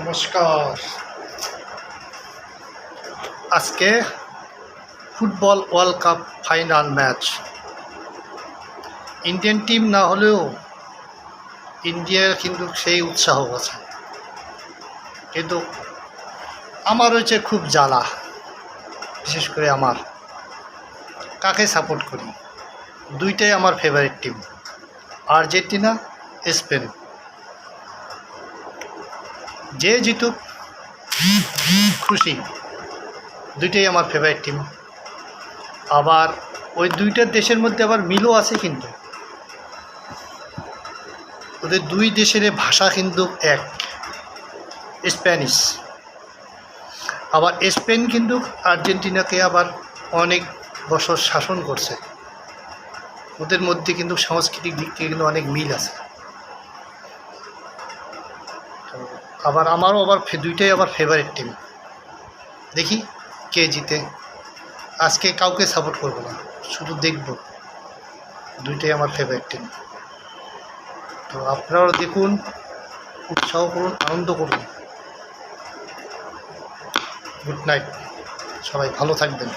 নমস্কার। আজকে football world cup final match. Indian team না হলেও ইন্ডিয়ার কিন্তু সেই উৎসাহ আছে, কিন্তু আমার হচ্ছে খুব জ্বালা। বিশেষ করে আমার কাকে সাপোর্ট করি, দুইটাই আমার ফেভারিট টিম, আর্জেন্টিনা, স্পেন। যে জিতুক খুশি, দুইটাই আমার ফেভারিট টিম। আবার ওই দুইটা দেশের মধ্যে আবার মিলও আছে, কিন্তু ওদের দুই দেশের ভাষা কিন্তু এক, স্প্যানিশ। আবার স্পেন কিন্তু আর্জেন্টিনাকে আবার অনেক বছর শাসন করছে। ওদের মধ্যে কিন্তু সাংস্কৃতিক দিক থেকে কিন্তু অনেক মিল আছে। আবার আমারও আবার দুইটাই আবার ফেভারিট টিম। দেখি কে জিতে। আজকে কাউকে সাপোর্ট করব না, শুধু দেখব। দুইটাই আমার ফেভারিট টিম। তো আপনারাও দেখুন, উৎসাহ করুন, আনন্দ করুন। গুড নাইট, সবাই ভালো থাকবেন।